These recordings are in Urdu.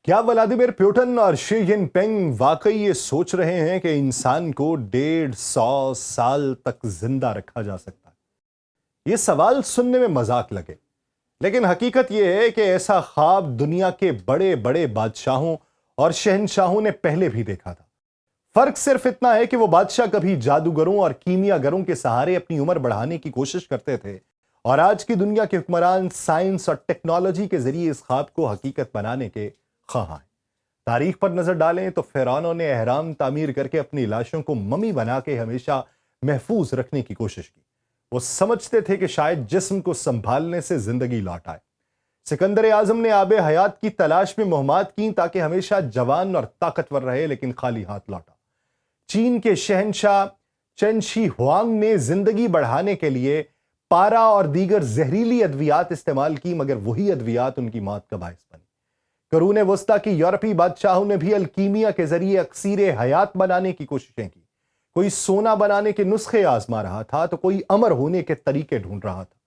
کیا ولادیمیر پیوٹن اور شی جن پنگ واقعی یہ سوچ رہے ہیں کہ انسان کو 150 سال تک زندہ رکھا جا سکتا ہے؟ یہ سوال سننے میں مذاق لگے، لیکن حقیقت یہ ہے کہ ایسا خواب دنیا کے بڑے بڑے بادشاہوں اور شہنشاہوں نے پہلے بھی دیکھا تھا۔ فرق صرف اتنا ہے کہ وہ بادشاہ کبھی جادوگروں اور کیمیا گروں کے سہارے اپنی عمر بڑھانے کی کوشش کرتے تھے، اور آج کی دنیا کے حکمران سائنس اور ٹیکنالوجی کے ذریعے اس خواب کو حقیقت بنانے کے خواہاں ہیں۔ تاریخ پر نظر ڈالیں تو فرعونوں نے اہرام تعمیر کر کے اپنی لاشوں کو ممی بنا کے ہمیشہ محفوظ رکھنے کی کوشش کی۔ وہ سمجھتے تھے کہ شاید جسم کو سنبھالنے سے زندگی لوٹ آئے۔ سکندر اعظم نے آب حیات کی تلاش میں مہمات کیں تاکہ ہمیشہ جوان اور طاقتور رہے، لیکن خالی ہاتھ لوٹا۔ چین کے شہنشاہ چن شی ہوانگ نے زندگی بڑھانے کے لیے پارا اور دیگر زہریلی ادویات استعمال کی، مگر وہی ادویات ان کی موت کا باعث بنی۔ قرون وسطیٰ کی یورپی بادشاہوں نے بھی الکیمیا کے ذریعے اکسیر حیات بنانے کی کوششیں کی۔ کوئی سونا بنانے کے نسخے آزما رہا تھا تو کوئی امر ہونے کے طریقے ڈھونڈ رہا تھا۔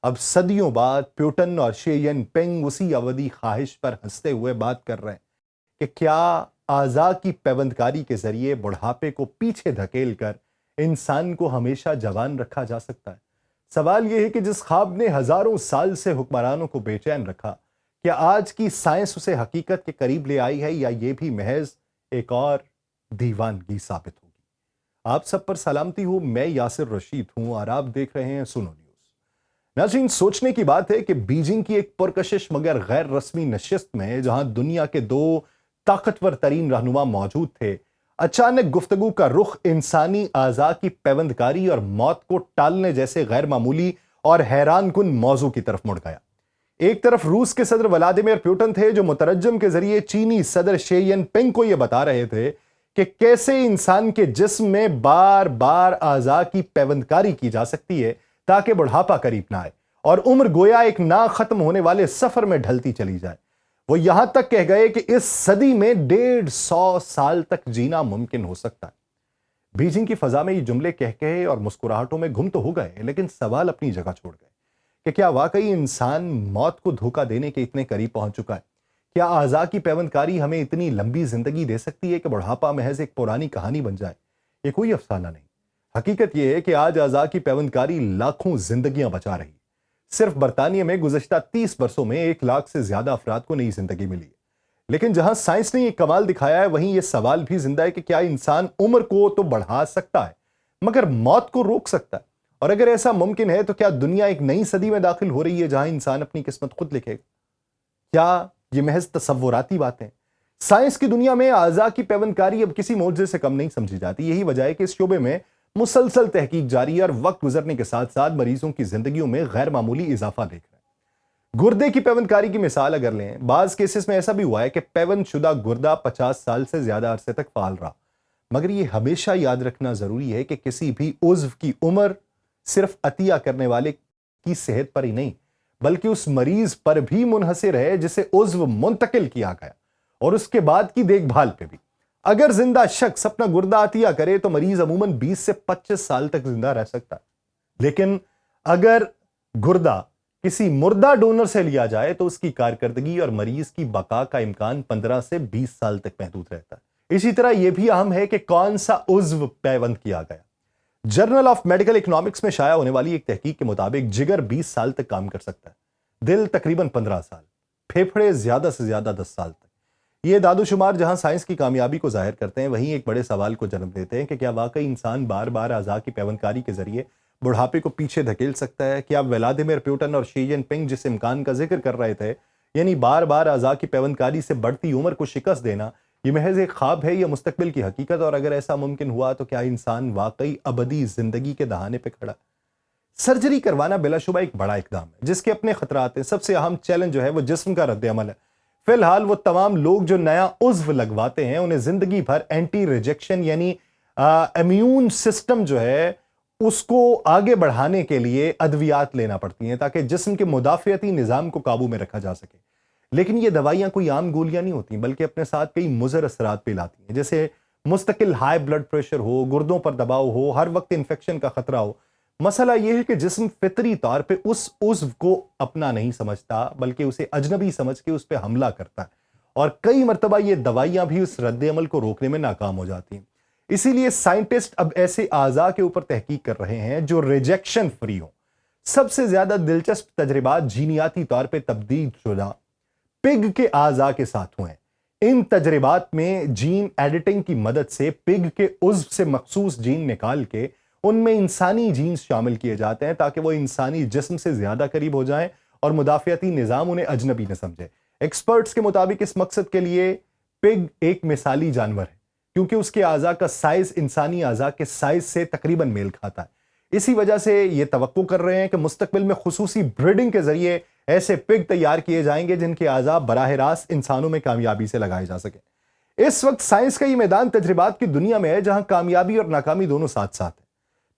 اب صدیوں بعد پیوٹن اور شی جن پنگ اسی ابدی خواہش پر ہنستے ہوئے بات کر رہے ہیں کہ کیا اعضاء کی پیوندکاری کے ذریعے بڑھاپے کو پیچھے دھکیل کر انسان کو ہمیشہ جوان رکھا جا سکتا ہے۔ سوال یہ ہے کہ جس خواب نے ہزاروں سال سے حکمرانوں کو بے چین رکھا، کیا آج کی سائنس اسے حقیقت کے قریب لے آئی ہے، یا یہ بھی محض ایک اور دیوانگی ثابت ہوگی؟ آپ سب پر سلامتی ہو، میں یاسر رشید ہوں اور آپ دیکھ رہے ہیں سنو نیوز۔ ناظرین، سوچنے کی بات ہے کہ بیجنگ کی ایک پرکشش مگر غیر رسمی نشست میں، جہاں دنیا کے دو طاقتور ترین رہنما موجود تھے، اچانک گفتگو کا رخ انسانی اعضاء کی پیوندکاری اور موت کو ٹالنے جیسے غیر معمولی اور حیران کن موضوع کی طرف مڑ گیا۔ ایک طرف روس کے صدر ولادیمیر پیوٹن تھے، جو مترجم کے ذریعے چینی صدر شی جن پنگ کو یہ بتا رہے تھے کہ کیسے انسان کے جسم میں بار بار اعضاء کی پیوندکاری کی جا سکتی ہے تاکہ بڑھاپا قریب نہ آئے اور عمر گویا ایک نہ ختم ہونے والے سفر میں ڈھلتی چلی جائے۔ وہ یہاں تک کہہ گئے کہ اس صدی میں 150 سال تک جینا ممکن ہو سکتا ہے۔ بیجنگ کی فضا میں یہ جملے کہے اور مسکراہٹوں میں گم تو ہو گئے، لیکن سوال اپنی جگہ چھوڑ گئے کہ کیا واقعی انسان موت کو دھوکہ دینے کے اتنے قریب پہنچ چکا ہے؟ کیا اعضاء کی پیوندکاری ہمیں اتنی لمبی زندگی دے سکتی ہے کہ بڑھاپا محض ایک پرانی کہانی بن جائے؟ یہ کوئی افسانہ نہیں۔ حقیقت یہ ہے کہ آج اعضاء کی پیوندکاری لاکھوں زندگیاں بچا رہی ہے۔ صرف برطانیہ میں گزشتہ 30 برسوں میں 1 لاکھ سے زیادہ افراد کو نئی زندگی ملی ہے۔ لیکن جہاں سائنس نے یہ کمال دکھایا ہے، وہیں یہ سوال بھی زندہ ہے کہ کیا انسان عمر کو تو بڑھا سکتا ہے مگر موت کو روک سکتا ہے؟ اور اگر ایسا ممکن ہے تو کیا دنیا ایک نئی صدی میں داخل ہو رہی ہے جہاں انسان اپنی قسمت خود لکھے گا؟ کیا یہ محض تصوراتی باتیں؟ سائنس کی دنیا میں اعضاء کی پیوندکاری اب کسی معجزے سے کم نہیں سمجھی جاتی۔ یہی وجہ ہے کہ اس شعبے میں مسلسل تحقیق جاری ہے اور وقت گزرنے کے ساتھ ساتھ مریضوں کی زندگیوں میں غیر معمولی اضافہ دیکھ رہے ہیں۔ گردے کی پیوندکاری کی مثال اگر لیں، بعض کیسز میں ایسا بھی ہوا ہے کہ پیوند شدہ گردہ 50 سال سے زیادہ عرصے تک فعال رہا، مگر یہ ہمیشہ یاد رکھنا ضروری ہے کہ کسی بھی عضو کی عمر صرف عطیہ کرنے والے کی صحت پر ہی نہیں بلکہ اس مریض پر بھی منحصر ہے جسے عضو منتقل کیا گیا، اور اس کے بعد کی دیکھ بھال پہ بھی۔ اگر زندہ شخص اپنا گردہ عطیہ کرے تو مریض عموماً 20 سے 25 سال تک زندہ رہ سکتا ہے، لیکن اگر گردہ کسی مردہ ڈونر سے لیا جائے تو اس کی کارکردگی اور مریض کی بقا کا امکان 15 سے 20 سال تک محدود رہتا ہے۔ اسی طرح یہ بھی اہم ہے کہ کون سا عضو پیوند کیا گیا۔ جرنل آف میڈیکل اکنامکس میں شائع ہونے والی ایک تحقیق کے مطابق جگر 20 سال تک کام کر سکتا ہے، دل تقریباً 15 سال، پھیپھڑے زیادہ سے زیادہ 10 سال تک۔ یہ اعداد و شمار جہاں سائنس کی کامیابی کو ظاہر کرتے ہیں، وہیں ایک بڑے سوال کو جنم دیتے ہیں کہ کیا واقعی انسان بار بار اعضاء کی پیوندکاری کے ذریعے بڑھاپے کو پیچھے دھکیل سکتا ہے؟ کیا ولادیمیر پیوٹن اور شی جن پنگ جس امکان کا ذکر کر رہے تھے، یعنی بار بار اعضاء کی پیوندکاری سے بڑھتی عمر کو شکست دینا، یہ محض ایک خواب ہے یا مستقبل کی حقیقت؟ اور اگر ایسا ممکن ہوا تو کیا انسان واقعی ابدی زندگی کے دہانے پہ کھڑا؟ سرجری کروانا بلا شبہ ایک بڑا اقدام ہے جس کے اپنے خطرات ہیں۔ سب سے اہم چیلنج جو ہے وہ جسم کا رد عمل ہے۔ فی الحال وہ تمام لوگ جو نیا عضو لگواتے ہیں انہیں زندگی بھر اینٹی ریجیکشن یعنی امیون سسٹم جو ہے اس کو آگے بڑھانے کے لیے ادویات لینا پڑتی ہیں تاکہ جسم کے مدافعتی نظام کو قابو میں رکھا جا سکے۔ لیکن یہ دوائیاں کوئی عام گولیاں نہیں ہوتی بلکہ اپنے ساتھ کئی مضر اثرات بھی لاتی ہیں، جیسے مستقل ہائی بلڈ پریشر ہو، گردوں پر دباؤ ہو، ہر وقت انفیکشن کا خطرہ ہو۔ مسئلہ یہ ہے کہ جسم فطری طور پہ اس عضو کو اپنا نہیں سمجھتا بلکہ اسے اجنبی سمجھ کے اس پہ حملہ کرتا ہے، اور کئی مرتبہ یہ دوائیاں بھی اس رد عمل کو روکنے میں ناکام ہو جاتی ہیں۔ اسی لیے سائنٹسٹ اب ایسے اعضاء کے اوپر تحقیق کر رہے ہیں جو ریجیکشن فری ہوں۔ سب سے زیادہ دلچسپ تجربات جینیاتی طور پہ تبدیل شدہ پگ کے اعضاء کے ساتھ ہوئے ہیں۔ ان تجربات میں جین ایڈیٹنگ کی مدد سے پگ کے عضو سے مخصوص جین نکال کے ان میں انسانی جینز شامل کیے جاتے ہیں تاکہ وہ انسانی جسم سے زیادہ قریب ہو جائیں اور مدافعتی نظام انہیں اجنبی نہ سمجھے۔ ایکسپرٹس کے مطابق اس مقصد کے لیے پگ ایک مثالی جانور ہے کیونکہ اس کے اعضاء کا سائز انسانی اعضاء کے سائز سے تقریباً میل کھاتا ہے۔ اسی وجہ سے یہ توقع کر رہے ہیں کہ مستقبل میں خصوصی بریڈنگ کے ذریعے ایسے پگ تیار کیے جائیں گے جن کے اعضاء براہ راست انسانوں میں کامیابی سے لگائے جا سکیں۔ اس وقت سائنس کا یہ میدان تجربات کی دنیا میں ہے جہاں کامیابی اور ناکامی دونوں ساتھ ساتھ ہیں۔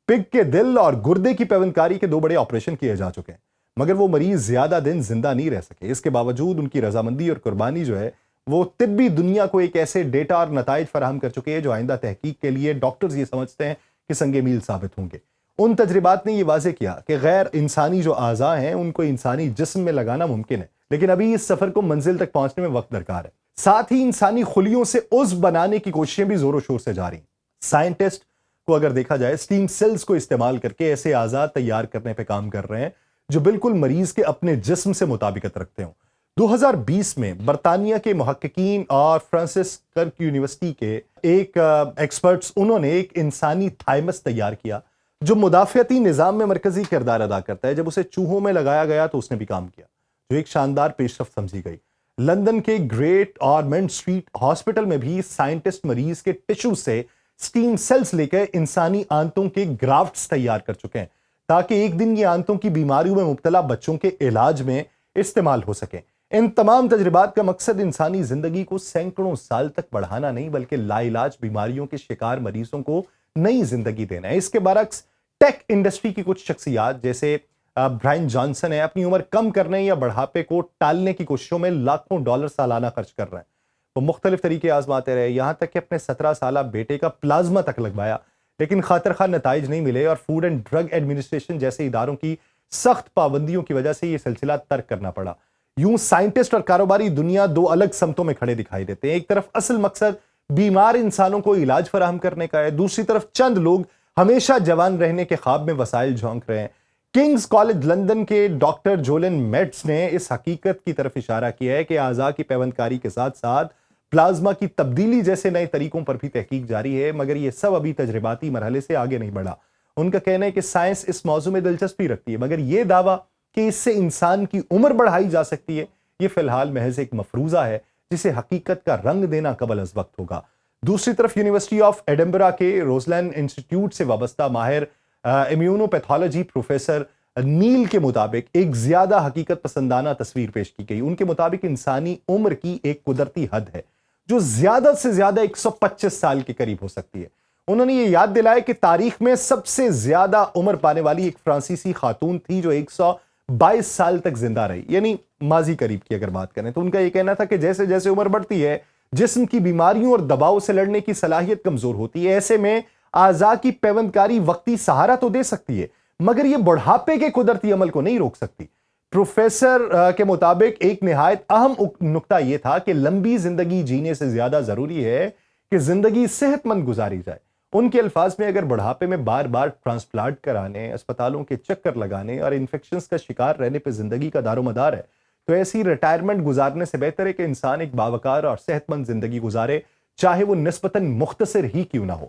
پگ کے دل اور گردے کی پیوندکاری کے 2 بڑے آپریشن کیے جا چکے ہیں مگر وہ مریض زیادہ دن زندہ نہیں رہ سکے۔ اس کے باوجود ان کی رضامندی اور قربانی جو ہے وہ طبی دنیا کو ایک ایسے ڈیٹا اور نتائج فراہم کر چکے ہیں جو آئندہ تحقیق کے لیے ڈاکٹرز یہ سمجھتے ہیں کہ سنگ میل ثابت ہوں گے۔ ان تجربات نے یہ واضح کیا کہ غیر انسانی جو اعضاء ہیں ان کو انسانی جسم میں لگانا ممکن ہے، لیکن ابھی اس سفر کو منزل تک پہنچنے میں وقت درکار ہے۔ ساتھ ہی انسانی خلیوں سے عضو بنانے کی کوششیں بھی زور و شور سے جاری ہیں۔ سائنٹسٹ کو اگر دیکھا جائے اسٹیم سیلز کو استعمال کر کے ایسے اعضاء تیار کرنے پہ کام کر رہے ہیں جو بالکل مریض کے اپنے جسم سے مطابقت رکھتے ہوں۔ 2020 میں برطانیہ کے محققین اور فرانسس کرک یونیورسٹی کے ایک ایکسپرٹس انہوں نے ایک انسانی تھائمس تیار کیا جو مدافعتی نظام میں مرکزی کردار ادا کرتا ہے۔ جب اسے چوہوں میں لگایا گیا تو اس نے بھی کام کیا، جو ایک شاندار پیش رفت سمجھی گئی۔ لندن کے گریٹ آرمنڈ اسٹریٹ ہاسپٹل میں بھی سائنٹسٹ مریض کے ٹشو سے سٹیم سیلز لے کر انسانی آنتوں کے گرافٹس تیار کر چکے ہیں تاکہ ایک دن یہ آنتوں کی بیماریوں میں مبتلا بچوں کے علاج میں استعمال ہو سکیں۔ ان تمام تجربات کا مقصد انسانی زندگی کو سینکڑوں سال تک بڑھانا نہیں بلکہ لا علاج بیماریوں کے شکار مریضوں کو نئی زندگی دینا ہے۔ اس کے برعکس ٹیک انڈسٹری کی کچھ شخصیات جیسے برائن جانسن ہے اپنی عمر کم کرنے یا بڑھاپے کو ٹالنے کی کوششوں میں لاکھوں ڈالر سالانہ خرچ کر رہے ہیں۔ وہ مختلف طریقے آزماتے رہے، یہاں تک کہ اپنے 17 سالہ بیٹے کا پلازما تک لگوایا، لیکن خاطر خواہ نتائج نہیں ملے اور فوڈ اینڈ ڈرگ ایڈمنسٹریشن جیسے اداروں کی سخت پابندیوں کی وجہ سے یہ سلسلہ ترک کرنا پڑا۔ یوں سائنٹسٹ اور کاروباری دنیا 2 الگ سمتوں میں کھڑے دکھائی دیتے ہیں۔ ایک طرف اصل مقصد بیمار انسانوں کو علاج فراہم کرنے کا ہے، دوسری طرف چند لوگ ہمیشہ جوان رہنے کے خواب میں وسائل جھونک رہے ہیں۔ کنگز کالج لندن کے ڈاکٹر جولن میٹس نے اس حقیقت کی طرف اشارہ کیا ہے کہ اعضاء کی پیوندکاری کے ساتھ ساتھ پلازما کی تبدیلی جیسے نئے طریقوں پر بھی تحقیق جاری ہے، مگر یہ سب ابھی تجرباتی مرحلے سے آگے نہیں بڑھا۔ ان کا کہنا ہے کہ سائنس اس موضوع میں دلچسپی رکھتی ہے مگر یہ دعویٰ کہ اس سے انسان کی عمر بڑھائی جا سکتی ہے یہ فی الحال محض ایک مفروضہ ہے جسے حقیقت کا رنگ دینا قبل از وقت ہوگا۔ دوسری طرف یونیورسٹی آف ایڈنبرا کے روزلینڈ انسٹیٹیوٹ سے وابستہ ماہر امیونوپیتھولوجی پروفیسر نیل کے مطابق ایک زیادہ حقیقت پسندانہ تصویر پیش کی گئی۔ ان کے مطابق انسانی عمر کی ایک قدرتی حد ہے جو زیادہ سے زیادہ 125 سال کے قریب ہو سکتی ہے۔ انہوں نے یہ یاد دلایا کہ تاریخ میں سب سے زیادہ عمر پانے والی ایک فرانسیسی خاتون تھی جو 122 سال تک زندہ رہی، یعنی ماضی قریب کی اگر بات کریں تو ان کا یہ کہنا تھا کہ جیسے جیسے عمر بڑھتی ہے جسم کی بیماریوں اور دباؤ سے لڑنے کی صلاحیت کمزور ہوتی ہے۔ ایسے میں اعضاء کی پیوندکاری وقتی سہارا تو دے سکتی ہے مگر یہ بڑھاپے کے قدرتی عمل کو نہیں روک سکتی۔ پروفیسر کے مطابق ایک نہایت اہم نقطہ یہ تھا کہ لمبی زندگی جینے سے زیادہ ضروری ہے کہ زندگی صحت مند گزاری جائے۔ ان کے الفاظ میں اگر بڑھاپے میں بار بار ٹرانسپلانٹ کرانے، اسپتالوں کے چکر لگانے اور انفیکشنز کا شکار رہنے پہ زندگی کا دار و مدار ہے تو ایسی ریٹائرمنٹ گزارنے سے بہتر ہے کہ انسان ایک باوقار اور صحت مند زندگی گزارے، چاہے وہ نسبتاً مختصر ہی کیوں نہ ہو۔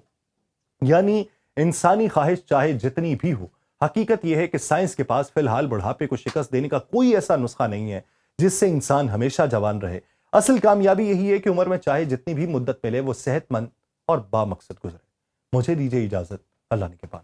یعنی انسانی خواہش چاہے جتنی بھی ہو، حقیقت یہ ہے کہ سائنس کے پاس فی الحال بڑھاپے کو شکست دینے کا کوئی ایسا نسخہ نہیں ہے جس سے انسان ہمیشہ جوان رہے۔ اصل کامیابی یہی ہے کہ عمر میں چاہے جتنی بھی مدت ملے وہ صحت مند اور بامقصد گزرے۔ مجھے دیجیے اجازت، اللہ نگہبان۔